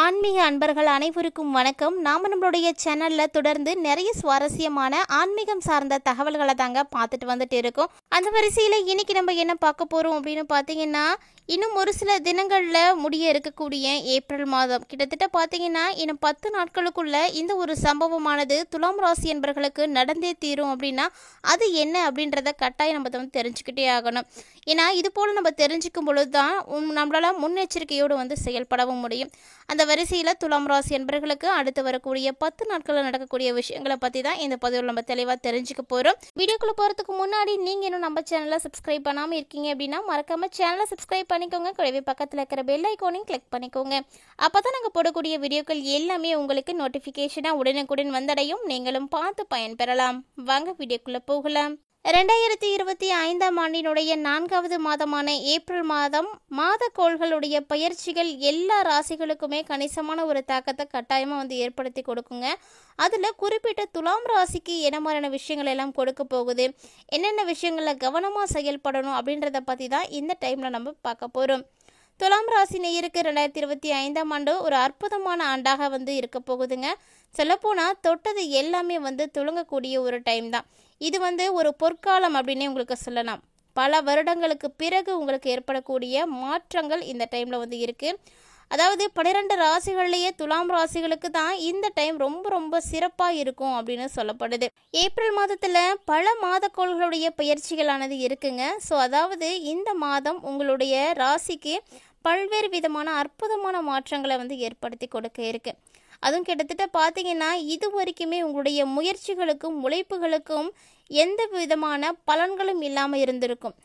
ஆன்மீக அன்பர்கள் அனைவருக்கும் வணக்கம். நம்மளுடைய சேனல்ல தொடர்ந்து நிறைய சுவாரஸ்யமான ஆன்மீகம் சார்ந்த தகவல்களை தாங்க பார்த்துட்டு வந்துட்டு இருக்கோம். அந்த வரிசையில் இன்னைக்கு நம்ம என்ன பார்க்க போறோம் அப்படின்னு பார்த்தீங்கன்னா, இன்னும் ஒரு சில தினங்கள்ல முடிய இருக்கக்கூடிய ஏப்ரல் மாதம் கிட்டத்தட்ட பார்த்தீங்கன்னா இன்னும் 10 நாட்களுக்குள்ள இந்த ஒரு சம்பவமானது துலாம் ராசி என்பர்களுக்கு நடந்தே தீரும். அப்படின்னா அது என்ன அப்படின்றத கட்டாயம் நம்ம வந்து தெரிஞ்சுக்கிட்டே ஆகணும். ஏன்னா இது போல நம்ம தெரிஞ்சுக்கும் பொழுது தான் நம்மளால முன்னெச்சரிக்கையோடு செயல்படவும் முடியும். அந்த வரிசையில் துலாம் ராசி என்பர்களுக்கு அடுத்து வரக்கூடிய 10 நாட்களில் நடக்கக்கூடிய விஷயங்களை பற்றி தான் இந்த பதிவில் நம்ம தெளிவாக தெரிஞ்சுக்க போகிறோம். வீடியோக்குள்ளே போகிறதுக்கு முன்னாடி நீங்கள் இன்னும் நம்ம சேனலை சப்ஸ்கிரைப் பண்ணாமல் இருக்கீங்க அப்படின்னா மறக்காமல் சேனலை சப்ஸ்கிரைப் பண்ணிக்கோங்க. கூடவே பக்கத்தில் இருக்கிற பெல் ஐக்கானையும் கிளிக் பண்ணிக்கோங்க. அப்போ தான் நாங்கள் போடக்கூடிய வீடியோக்கள் எல்லாமே உங்களுக்கு நோட்டிஃபிகேஷனாக உடனுக்குடன் வந்தடையும். நீங்களும் பார்த்து பயன்பெறலாம். வாங்க வீடியோக்குள்ளே போகலாம். 2025ஆம் ஆண்டினுடைய 4வது மாதமான ஏப்ரல் மாதம் மாதக்கோள்களுடைய பயிற்சிகள் எல்லா ராசிகளுக்குமே கணிசமான ஒரு தாக்கத்தை கட்டாயமாக ஏற்படுத்தி கொடுக்குங்க. அதில் குறிப்பிட்ட துலாம் ராசிக்கு என்ன மாதிரியான விஷயங்கள் எல்லாம் கொடுக்க போகுது, என்னென்ன விஷயங்களில் கவனமாக செயல்படணும் அப்படின்றத பற்றி தான் இந்த டைமில் நம்ம பார்க்க போகிறோம். துலாம் ராசி நேயருக்கு 2025ஆம் ஆண்டு ஒரு அற்புதமான ஆண்டாக இருக்க போகுதுங்க. சொல்லப்போனால் தொட்டது எல்லாமே துளங்கக்கூடிய ஒரு டைம் தான் இது. ஒரு பொற்காலம் அப்படின்னே உங்களுக்கு சொல்லலாம். பல வருடங்களுக்கு பிறகு உங்களுக்கு ஏற்படக்கூடிய மாற்றங்கள் இந்த டைமில் இருக்குது. அதாவது 12 ராசிகள்லேயே துலாம் ராசிகளுக்கு தான் இந்த டைம் ரொம்ப ரொம்ப சிறப்பாக இருக்கும் அப்படின்னு சொல்லப்படுது. ஏப்ரல் மாதத்தில் பல மாதக்கோள்களுடைய பயிற்சிகளானது இருக்குங்க. ஸோ அதாவது இந்த மாதம் உங்களுடைய ராசிக்கு பல்வேறு விதமான அற்புதமான மாற்றங்களை ஏற்படுத்தி கொடுக்க இருக்கு. அதுவும் கிட்டத்தட்ட பார்த்தீங்கன்னா இது வரைக்குமே உங்களுடைய முயற்சிகளுக்கும் உழைப்புகளுக்கும் எந்த விதமான பலன்களும் இல்லாமல் இருந்திருக்கும்.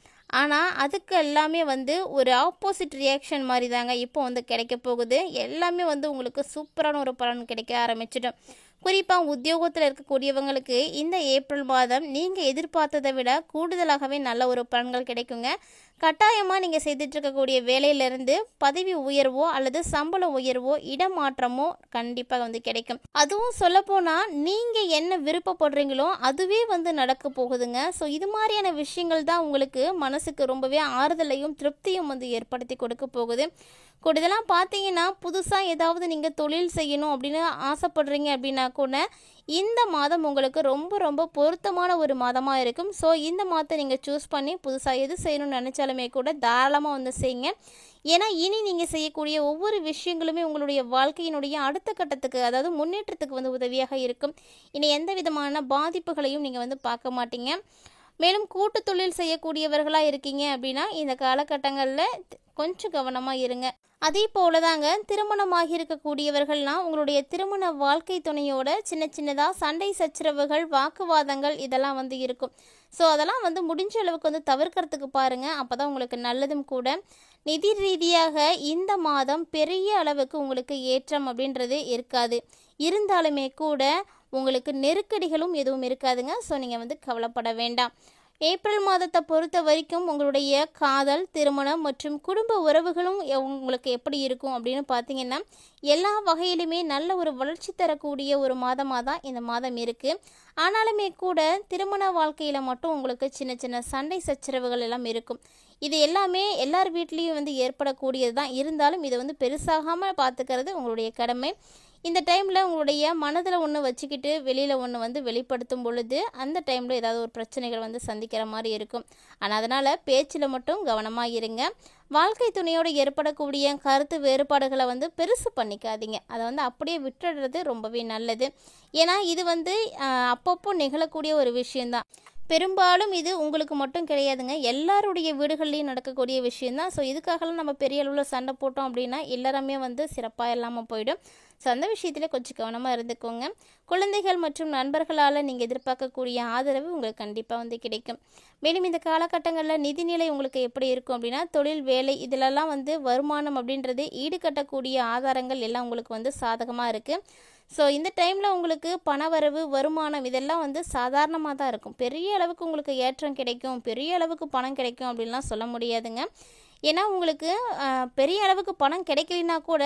ஆனால் அதுக்கு எல்லாமே ஒரு ஆப்போசிட் ரியாக்ஷன் மாதிரி தாங்க இப்போ கிடைக்க போகுது. எல்லாமே உங்களுக்கு சூப்பரான ஒரு பலன் கிடைக்க ஆரம்பிச்சிடும். குறிப்பாக உத்தியோகத்தில் இருக்கக்கூடியவங்களுக்கு இந்த ஏப்ரல் மாதம் நீங்கள் எதிர்பார்த்ததை விட கூடுதலாகவே நல்ல ஒரு பலன்கள் கிடைக்குங்க. கட்டாயமாக நீங்கள் செய்துட்டு இருக்கக்கூடிய வேலையிலிருந்து பதவி உயர்வோ அல்லது சம்பள உயர்வோ இடமாற்றமோ கண்டிப்பாக கிடைக்கும். அதுவும் சொல்லப்போனால் நீங்கள் என்ன விருப்பப்படுறீங்களோ அதுவே நடக்க போகுதுங்க. ஸோ இது மாதிரியான விஷயங்கள் தான் உங்களுக்கு மனசுக்கு ரொம்பவே ஆறுதலையும் திருப்தியும் ஏற்படுத்தி கொடுக்க போகுது. கூடுதலாக பார்த்தீங்கன்னா புதுசாக ஏதாவது நீங்கள் தொழில் செய்யணும் அப்படின்னு ஆசைப்படுறீங்க அப்படின்னா கூட இந்த மாதம் உங்களுக்கு ரொம்ப ரொம்ப பொருத்தமான ஒரு மாதமாக இருக்கும். ஸோ இந்த மாதத்தை நீங்கள் சூஸ் பண்ணி புதுசாக எது செய்யணும்னு நினச்சாலுமே கூட தாராளமாக செய்யுங்க. ஏன்னா இனி நீங்கள் செய்யக்கூடிய ஒவ்வொரு விஷயங்களுமே உங்களுடைய வாழ்க்கையினுடைய அடுத்த கட்டத்துக்கு அதாவது முன்னேற்றத்துக்கு உதவியாக இருக்கும். இனி எந்த விதமான பாதிப்புகளையும் நீங்கள் பார்க்க மாட்டீங்க. மேலும் கூட்டு தொழில் செய்யக்கூடியவர்களாக இருக்கீங்க அப்படின்னா இந்த காலகட்டங்களில் கொஞ்சம் கவனமாக இருங்க. அதே போல தாங்க திருமணமாகி இருக்கக்கூடியவர்கள்லாம் உங்களுடைய திருமண வாழ்க்கை துணையோட சின்ன சின்னதாக சண்டை சச்சரவுகள் வாக்குவாதங்கள் இதெல்லாம் இருக்கும். ஸோ அதெல்லாம் முடிஞ்ச அளவுக்கு தவிர்க்கிறதுக்கு பாருங்கள். அப்போ தான் உங்களுக்கு நல்லதும் கூட. நிதி ரீதியாக இந்த மாதம் பெரிய அளவுக்கு உங்களுக்கு ஏற்றம் அப்படின்றது இருக்காது. இருந்தாலுமே கூட உங்களுக்கு நெருக்கடிகளும் எதுவும் இருக்காதுங்க. ஸோ நீங்கள் கவலைப்பட வேண்டாம். ஏப்ரல் மாதத்தை பொறுத்த வரைக்கும் உங்களுடைய காதல், திருமணம் மற்றும் குடும்ப உறவுகளும் உங்களுக்கு எப்படி இருக்கும் அப்படின்னு பார்த்தீங்கன்னா எல்லா வகையிலுமே நல்ல ஒரு வளர்ச்சி தரக்கூடிய ஒரு மாதமாக தான் இந்த மாதம் இருக்குது. ஆனாலுமே கூட திருமண வாழ்க்கையில் மட்டும் உங்களுக்கு சின்ன சின்ன சண்டை சச்சரவுகள் எல்லாம் இருக்கும். இது எல்லாமே எல்லார் வீட்லேயும் ஏற்படக்கூடியது தான். இருந்தாலும் இதை பெருசாகாமல் பார்த்துக்கிறது உங்களுடைய கடமை. இந்த டைமில் உங்களுடைய மனதில் ஒன்று வச்சுக்கிட்டு வெளியில் ஒன்று வெளிப்படுத்தும் பொழுது அந்த டைமில் ஏதாவது ஒரு பிரச்சனைகள் சந்திக்கிற மாதிரி இருக்கும். ஆனால் அதனால் பேச்சில் மட்டும் கவனமாக இருங்க. வாழ்க்கை துணையோடு ஏற்படக்கூடிய கருத்து வேறுபாடுகளை பெருசு பண்ணிக்காதீங்க. அதை அப்படியே விட்டுடுறது ரொம்பவே நல்லது. ஏன்னா இது அப்பப்போ நிகழக்கூடிய ஒரு விஷயந்தான். பெரும்பாலும் இது உங்களுக்கு மட்டும் கிடையாதுங்க, எல்லாருடைய வீடுகள்லையும் நடக்கக்கூடிய விஷயந்தான். ஸோ இதுக்காகலாம் நம்ம பெரிய அளவில் சண்டை போட்டோம் அப்படின்னா எல்லாருமே சிறப்பாக இல்லாமல் போயிடும். ஸோ அந்த விஷயத்தில் கொஞ்சம் கவனமாக இருந்துக்கோங்க. குழந்தைகள் மற்றும் நண்பர்களால் நீங்கள் எதிர்பார்க்கக்கூடிய ஆதரவு உங்களுக்கு கண்டிப்பாக கிடைக்கும். மேலும் இந்த காலகட்டங்களில் நிதிநிலை உங்களுக்கு எப்படி இருக்கும் அப்படின்னா தொழில், வேலை இதிலெல்லாம் வருமானம் அப்படின்றது ஈடுகட்டக்கூடிய ஆதாரங்கள் எல்லாம் உங்களுக்கு சாதகமாக இருக்குது. ஸோ இந்த டைமில் உங்களுக்கு பணவரவு, வருமானம் இதெல்லாம் சாதாரணமாக தான் இருக்கும். பெரிய அளவுக்கு உங்களுக்கு ஏற்றம் கிடைக்கும், பெரிய அளவுக்கு பணம் கிடைக்கும் அப்படின்லாம் சொல்ல முடியாதுங்க. ஏன்னா உங்களுக்கு பெரிய அளவுக்கு பணம் கிடைக்கலனா கூட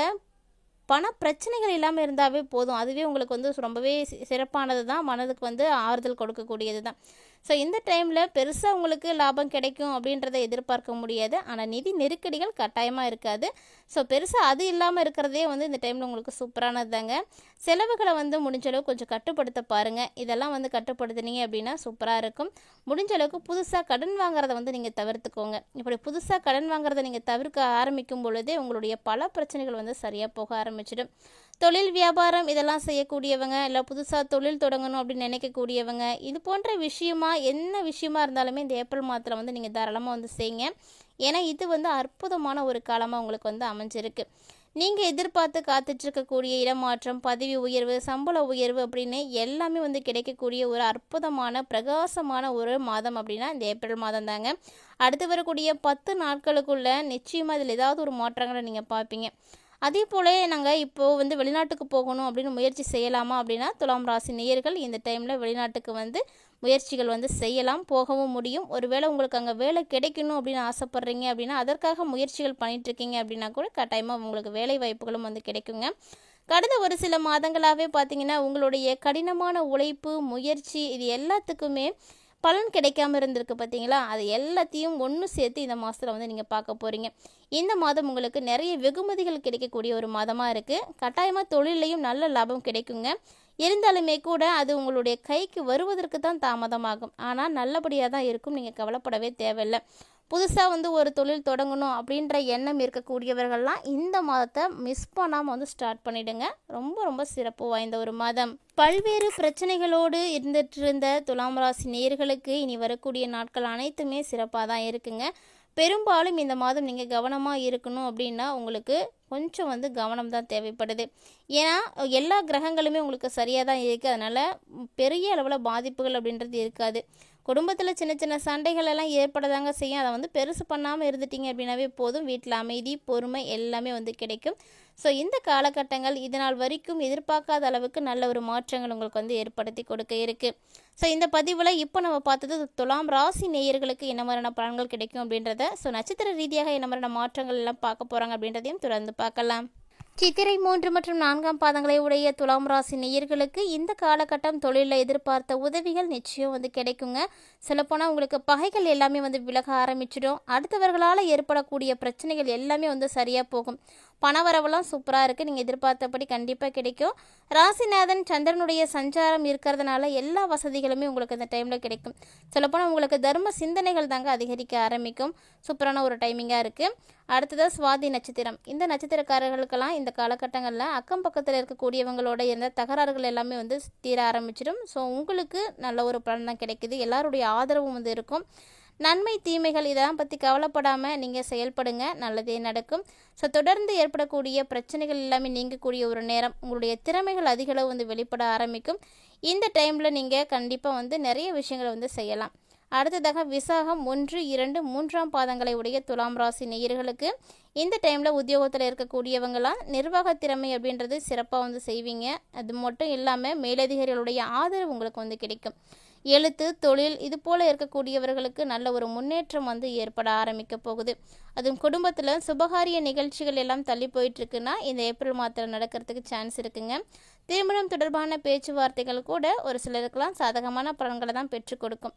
பண பிரச்சனைகள் இல்லாமல் இருந்தாவே போதும். அதுவே உங்களுக்கு ரொம்பவே சிறப்பானது தான், மனதுக்கு ஆறுதல் கொடுக்கக்கூடியது தான். ஸோ இந்த டைமில் பெருசாக உங்களுக்கு லாபம் கிடைக்கும் அப்படின்றத எதிர்பார்க்க முடியாது. ஆனால் நிதி நெருக்கடிகள் கட்டாயமாக இருக்காது. ஸோ பெருசாக அது இல்லாமல் இருக்கிறதே வந்து இந்த டைமில் உங்களுக்கு சூப்பரானது தாங்க. செலவுகளை வந்து முடிஞ்சளவு கொஞ்சம் கட்டுப்படுத்த பாருங்கள். இதெல்லாம் வந்து கட்டுப்படுத்துனீங்க அப்படின்னா சூப்பராக இருக்கும். முடிஞ்ச அளவுக்கு புதுசாக கடன் வாங்குறத வந்து நீங்கள் தவிர்த்துக்கோங்க. இப்படி புதுசாக கடன் வாங்குறத நீங்கள் தவிர்க்க ஆரம்பிக்கும் பொழுதே உங்களுடைய பல பிரச்சனைகள் வந்து சரியாக போக ஆரம்பிச்சிடும். தொழில் வியாபாரம் இதெல்லாம் செய்யக்கூடியவங்க, இல்லை புதுசாக தொழில் தொடங்கணும் அப்படின்னு நினைக்கக்கூடியவங்க, இது போன்ற விஷயமா என்ன விஷயமா இருந்தாலுமே இந்த ஏப்ரல் மாதத்தில் வந்து நீங்கள் தாராளமாக வந்து செய்யுங்க. ஏன்னா இது வந்து அற்புதமான ஒரு காலமாக உங்களுக்கு வந்து அமைஞ்சிருக்கு. நீங்கள் எதிர்பார்த்து காத்துட்ருக்கக்கூடிய இடமாற்றம், பதவி உயர்வு, சம்பள உயர்வு அப்படின்னு எல்லாமே வந்து கிடைக்கக்கூடிய ஒரு அற்புதமான பிரகாசமான ஒரு மாதம் அப்படின்னா இந்த ஏப்ரல் மாதம் தாங்க. அடுத்து வரக்கூடிய 10 நாட்களுக்குள்ள நிச்சயமாக இதில் ஏதாவது ஒரு மாற்றங்களை நீங்கள் பார்ப்பீங்க. அதே போல் நாங்கள் இப்போது வந்து வெளிநாட்டுக்கு போகணும் அப்படின்னு முயற்சி செய்யலாமா அப்படின்னா துலாம் ராசி நேயர்கள் இந்த டைமில் வெளிநாட்டுக்கு வந்து முயற்சிகள் வந்து செய்யலாம், போகவும் முடியும். ஒருவேளை உங்களுக்கு அங்கே வேலை கிடைக்கணும் அப்படின்னு ஆசைப்பட்றீங்க அப்படின்னா அதற்காக முயற்சிகள் பண்ணிகிட்ருக்கீங்க அப்படின்னா கூட கட்டாயமாக உங்களுக்கு வேலை வாய்ப்புகளும் வந்து கிடைக்குங்க. கடந்த ஒரு சில மாதங்களாகவே பார்த்தீங்கன்னா உங்களுடைய கடினமான உழைப்பு, முயற்சி இது எல்லாத்துக்குமே பலன் கிடைக்காம இருந்திருக்கு பார்த்தீங்களா? அது எல்லாத்தையும் ஒன்று சேர்த்து இந்த மாதத்தில் வந்து நீங்கள் பார்க்க போகிறீங்க. இந்த மாதம் உங்களுக்கு நிறைய வெகுமதிகள் கிடைக்கக்கூடிய ஒரு மாதமாக இருக்குது. கட்டாயமாக தொழிலையும் நல்ல லாபம் கிடைக்குங்க. இருந்தாலுமே கூட அது உங்களுடைய கைக்கு வருவதற்கு தான் தாமதமாகும். ஆனால் நல்லபடியாக தான் இருக்கும், நீங்கள் கவலைப்படவே தேவையில்லை. புதுசாக வந்து ஒரு தொழில் தொடங்கணும் அப்படின்ற எண்ணம் இருக்கக்கூடியவர்கள்லாம் இந்த மாதத்தை மிஸ் பண்ணாமல் வந்து ஸ்டார்ட் பண்ணிவிடுங்க. ரொம்ப ரொம்ப சிறப்பு வாய்ந்த ஒரு மாதம். பல்வேறு பிரச்சனைகளோடு இருந்துட்டு இருந்த துலாம் ராசி நேயர்களுக்கு இனி வரக்கூடிய நாட்கள் அனைத்துமே சிறப்பாக தான் இருக்குங்க. பெரும்பாலும் இந்த மாதம் நீங்கள் கவனமாக இருக்கணும் அப்படின்னா உங்களுக்கு கொஞ்சம் வந்து கவனம் தான் தேவைப்படுது. ஏன்னா எல்லா கிரகங்களுமே உங்களுக்கு சரியாக தான் இருக்குது. அதனால் பெரிய அளவில் பாதிப்புகள் அப்படின்றது இருக்காது. குடும்பத்தில் சின்ன சின்ன சண்டைகள் எல்லாம் ஏற்படதாங்க செய்யும். அதை வந்து பெருசு பண்ணாமல் இருந்துட்டீங்க அப்படின்னாவே போதும். வீட்டில் அமைதி, பொறுமை எல்லாமே வந்து கிடைக்கும். ஸோ இந்த காலகட்டங்கள் இதனால் வரைக்கும் எதிர்பார்க்காத அளவுக்கு நல்ல ஒரு மாற்றங்கள் உங்களுக்கு வந்து ஏற்படுத்தி கொடுக்க இருக்குது. ஸோ இந்த பதிவில் இப்போ நம்ம பார்த்தது துலாம் ராசி நேயர்களுக்கு என்ன மாதிரியான பலன்கள் கிடைக்கும் அப்படின்றத, ஸோ நட்சத்திர ரீதியாக என்ன மாதிரியான மாற்றங்கள் எல்லாம் பார்க்க போகிறாங்க அப்படின்றதையும் தொடர்ந்து பார்க்கலாம். சித்திரை 3 மற்றும் 4ஆம் பாதங்களை உடைய துலாம் ராசி நேயர்களுக்கு இந்த காலகட்டம் தொழிலில் எதிர்பார்த்த உதவிகள் நிச்சயம் வந்து கிடைக்குங்க. சொல்லப்போனால் உங்களுக்கு பகைகள் எல்லாமே வந்து விலக ஆரம்பிச்சிடும். அடுத்தவர்களால் ஏற்படக்கூடிய பிரச்சனைகள் எல்லாமே வந்து சரியாக போகும். பணவரவெல்லாம் சூப்பராக இருக்குது, நீங்கள் எதிர்பார்த்தபடி கண்டிப்பாக கிடைக்கும். ராசிநாதன் சந்திரனுடைய சஞ்சாரம் இருக்கிறதுனால எல்லா வசதிகளுமே உங்களுக்கு இந்த டைமில் கிடைக்கும். சொல்லப்போனால் உங்களுக்கு தர்ம சிந்தனைகள் தாங்க அதிகரிக்க ஆரம்பிக்கும். சூப்பரான ஒரு டைமிங்காக இருக்குது. அடுத்ததாக சுவாதி நட்சத்திரம். இந்த நட்சத்திரக்காரர்களுக்கெல்லாம் இந்த காலகட்டங்களில் அக்கம் பக்கத்தில் இருக்கக்கூடியவங்களோட இருந்த தகராறுகள் எல்லாமே வந்து தீர ஆரம்பிச்சிடும். ஸோ உங்களுக்கு நல்ல ஒரு பலன் தான் கிடைக்குது. எல்லாருடைய ஆதரவும் வந்து இருக்கும். நன்மை தீமைகள் இதெல்லாம் பற்றி கவலைப்படாமல் நீங்கள் செயல்படுங்க, நல்லதே நடக்கும். ஸோ தொடர்ந்து ஏற்படக்கூடிய பிரச்சனைகள் எல்லாமே நீங்கக்கூடிய ஒரு நேரம். உங்களுடைய திறமைகள் அதிகளவு வந்து வெளிப்பட ஆரம்பிக்கும். இந்த டைமில் நீங்கள் கண்டிப்பாக வந்து நிறைய விஷயங்களை வந்து செய்யலாம். அடுத்ததாக விசாகம் 1, 2, 3ஆம் பாதங்களை உடைய துலாம் ராசி நேயர்களுக்கு இந்த டைமில் உத்தியோகத்தில் இருக்கக்கூடியவங்களாம் நிர்வாக திறமை அப்படின்றது சிறப்பாக வந்து செய்வீங்க. அது மட்டும் இல்லாமல் மேலதிகாரிகளுடைய ஆதரவு உங்களுக்கு வந்து கிடைக்கும். எழுத்து, தொழில் இது போல் இருக்கக்கூடியவர்களுக்கு நல்ல ஒரு முன்னேற்றம் வந்து ஏற்பட ஆரம்பிக்க போகுது. அதுவும் குடும்பத்தில் சுபகாரிய நிகழ்ச்சிகள் எல்லாம் தள்ளி போயிட்டுருக்குன்னா இந்த ஏப்ரல் மாதத்தில் நடக்கிறதுக்கு சான்ஸ் இருக்குங்க. திருமணம் தொடர்பான பேச்சுவார்த்தைகள் கூட ஒரு சிலருக்கெல்லாம் சாதகமான பலன்களை தான் பெற்றுக் கொடுக்கும்.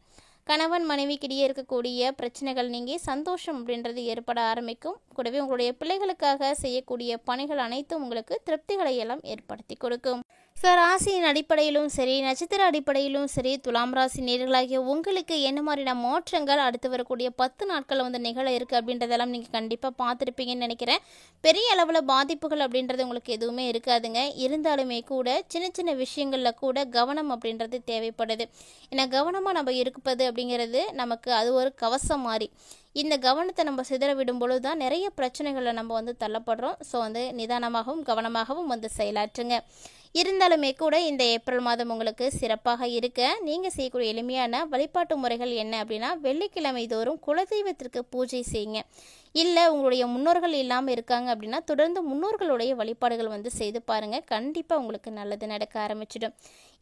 கணவன் மனைவிக்கிடையே இருக்கக்கூடிய பிரச்சனைகள் நீங்கி சந்தோஷம் அப்படின்றது ஏற்பட ஆரம்பிக்கும். கூடவே உங்களுடைய பிள்ளைகளுக்காக செய்யக்கூடிய பணிகள் அனைத்தும் உங்களுக்கு திருப்திகளை எல்லாம் ஏற்படுத்தி கொடுக்கும். ஸோ ராசியின் அடிப்படையிலும் சரி, நட்சத்திர அடிப்படையிலும் சரி, துலாம் ராசி நேயர்களாகிய உங்களுக்கு என்ன மாதிரியான மாற்றங்கள் அடுத்து வரக்கூடிய 10 நாட்களில் வந்து நிகழ இருக்குது அப்படின்றதெல்லாம் நீங்கள் கண்டிப்பாக பார்த்துருப்பீங்கன்னு நினைக்கிறேன். பெரிய அளவில் பாதிப்புகள் அப்படின்றது உங்களுக்கு எதுவுமே இருக்காதுங்க. இருந்தாலுமே கூட சின்ன சின்ன விஷயங்களில் கூட கவனம் அப்படின்றது தேவைப்படுது. ஏன்னா கவனமாக நம்ம இருப்பது அப்படிங்கிறது நமக்கு அது ஒரு கவசம் மாதிரி. இந்த கவனத்தை நம்ம சிதற விடும் பொழுது தான் நிறைய பிரச்சனைகளை நம்ம வந்து தள்ளப்படுறோம். ஸோ வந்து நிதானமாகவும் கவனமாகவும் வந்து செயலாற்றுங்க. இருந்தாலுமே கூட இந்த ஏப்ரல் மாதம் உங்களுக்கு சிறப்பாக இருக்க நீங்கள் செய்யக்கூடிய எளிமையான வழிபாட்டு முறைகள் என்ன அப்படின்னா, வெள்ளிக்கிழமை தோறும் குலதெய்வத்திற்கு பூஜை செய்யுங்க. இல்லை உங்களுடைய முன்னோர்கள் இல்லாமல் இருக்காங்க அப்படின்னா தொடர்ந்து முன்னோர்களுடைய வழிபாடுகள் வந்து செய்து பாருங்கள். கண்டிப்பாக உங்களுக்கு நல்லது நடக்க ஆரம்பிச்சிடும்.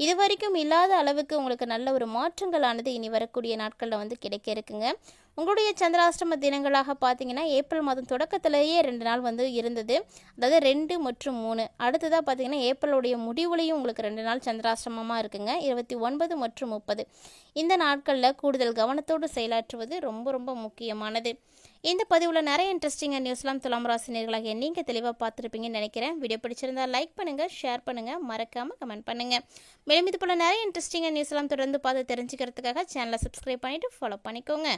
இது வரைக்கும் இல்லாத அளவுக்கு உங்களுக்கு நல்ல ஒரு மாற்றங்களானது இனி வரக்கூடிய நாட்களில் வந்து கிடைக்க இருக்குங்க. உங்களுடைய சந்திராஷ்டம தினங்களாக பார்த்தீங்கன்னா ஏப்ரல் மாதம் தொடக்கத்திலேயே 2 நாள் வந்து இருந்தது. அதாவது 2 மற்றும் 3. அடுத்ததாக பார்த்தீங்கன்னா ஏப்ரலுடைய முடிவுலையும் உங்களுக்கு 2 நாள் சந்திராஷ்டமமாக இருக்குங்க. 29 மற்றும் 30. இந்த நாட்களில் கூடுதல் கவனத்தோடு செயலாற்றுவது ரொம்ப ரொம்ப முக்கியமானது. இந்த பதிவில் நிறைய இன்ட்ரெஸ்டிங்காக நியூஸ்லாம் துலாம் ராசினியர்களாக நீங்கள் தெளிவாக பார்த்துருப்பீங்கன்னு நினைக்கிறேன். வீடியோ பிடிச்சிருந்தா லைக் பண்ணுங்கள், ஷேர் பண்ணுங்கள், மறக்காமல் கமெண்ட் பண்ணுங்கள். மேலும் இது போல் நிறைய இன்ட்ரெஸ்டிங்காக நியூஸ்லாம் தொடர்ந்து பார்த்து தெரிஞ்சுக்கிறதுக்காக சேனலை சப்ஸ்கிரைப் பண்ணிவிட்டு ஃபாலோ பண்ணிக்கோங்க.